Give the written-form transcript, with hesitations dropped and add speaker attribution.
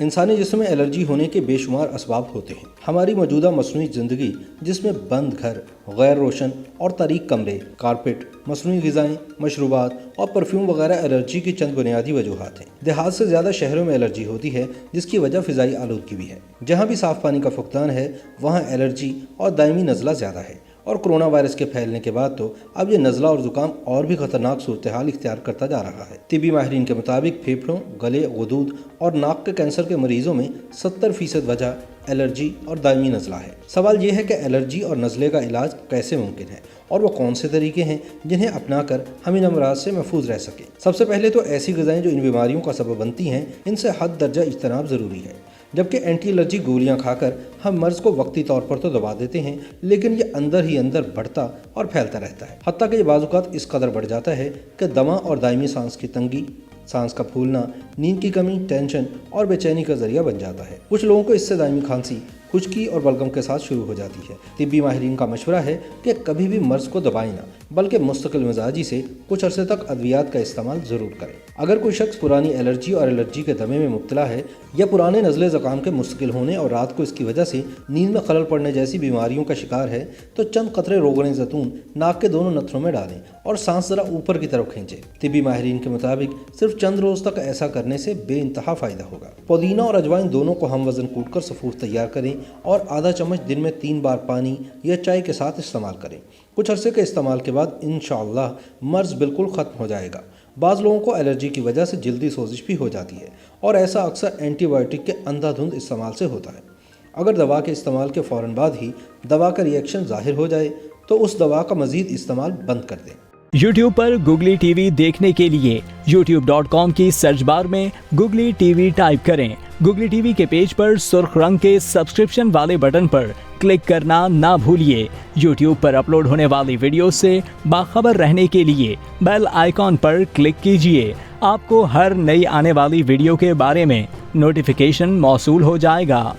Speaker 1: इंसानी जिस्म में एलर्जी होने के बेशुमार असबाब होते हैं। हमारी मौजूदा मसनूई ज़िंदगी जिसमें बंद घर, गैर रोशन और तारीक कमरे, कारपेट, मसनूई ग़िज़ाएँ, मशरूबात और परफ्यूम वगैरह एलर्जी की चंद बुनियादी वजूहात हैं। देहात से ज़्यादा शहरों में एलर्जी होती है, जिसकी वजह फ़िज़ाई आलूदगी भी है। जहाँ भी साफ़ पानी का फुकदान है वहाँ एलर्जी और दायमी नज़ला ज़्यादा है। और कोरोना वायरस के फैलने के बाद तो अब ये नज़ला और ज़ुकाम और भी ख़तरनाक सूरत हाल इख्तियार करता जा रहा है। तिब्बी माहिरीन के मुताबिक फेफड़ों, गले, गुदूद और नाक के कैंसर के मरीजों में 70% वजह एलर्जी और दायमी नज़ला है। सवाल ये है कि एलर्जी और नज़ले का इलाज कैसे मुमकिन है और वो कौन से तरीके हैं जिन्हें अपनाकर हम इन अमराज से महफूज रह सकें। सबसे पहले तो ऐसी ग़िज़ाएँ जो इन बीमारियों का सबब बनती हैं, इनसे हद दर्जा इज्तनाब ज़रूरी है। जबकि एंटी एलर्जी गोलियां खाकर हम मर्ज़ को वक्ती तौर पर तो दबा देते हैं, लेकिन ये अंदर ही अंदर बढ़ता और फैलता रहता है। हत्ता कि ये बाज़-औक़ात इस कदर बढ़ जाता है कि दमा और दायमी सांस की तंगी, सांस का फूलना, नींद की कमी, टेंशन और बेचैनी का ज़रिया बन जाता है। कुछ लोगों को इससे दायमी खांसी, खुश्की और बलगम के साथ शुरू हो जाती है। तिब्बी माहिरीन का मशवरा है कि कभी भी मर्ज़ को दबाएं ना, बल्कि मुस्तकिल मिजाजी से कुछ अरसे तक अद्वियात का इस्तेमाल ज़रूर करें। अगर कोई शख्स पुरानी एलर्जी और एलर्जी के दमे में मुब्तला है या पुराने नज़ले ज़ुकाम के मुस्तकिल होने और रात को इसकी वजह से नींद में खलल पड़ने जैसी बीमारियों का शिकार है, तो चंद कतरे रोगन ज़ैतून नाक के दोनों नथनों में डालें और सांस ज़रा ऊपर की तरफ खींचें। तिब्बी माहिरीन के मुताबिक सिर्फ चंद रोज़ तक ऐसा करने से बेइंतहा फ़ायदा होगा। पुदीना और अजवाइन दोनों को हम वज़न कूट कर सफ़ूफ तैयार करें और आधा चम्मच दिन में 3 बार पानी या चाय के साथ इस्तेमाल करें। कुछ अरसे के इस्तेमाल के बाद इंशाअल्लाह मर्ज़ बिल्कुल ख़त्म हो जाएगा। बाज़ लोगों को एलर्जी की वजह से जल्दी सोजिश भी हो जाती है और ऐसा अक्सर एंटीबायोटिक के अंधाधुंध इस्तेमाल से होता है। अगर दवा के इस्तेमाल के फ़ौरन बाद ही दवा का रिएक्शन ज़ाहिर हो जाए तो उस दवा का मज़ीद इस्तेमाल बंद कर दें।
Speaker 2: YouTube पर Googly TV देखने के लिए youtube.com की सर्च बार में Googly TV टाइप करें। Googly TV के पेज पर सुर्ख रंग के सब्सक्रिप्शन वाले बटन पर क्लिक करना ना भूलिए। YouTube पर अपलोड होने वाली वीडियो से बाखबर रहने के लिए बेल आइकॉन पर क्लिक कीजिए। आपको हर नई आने वाली वीडियो के बारे में नोटिफिकेशन मौसूल हो जाएगा।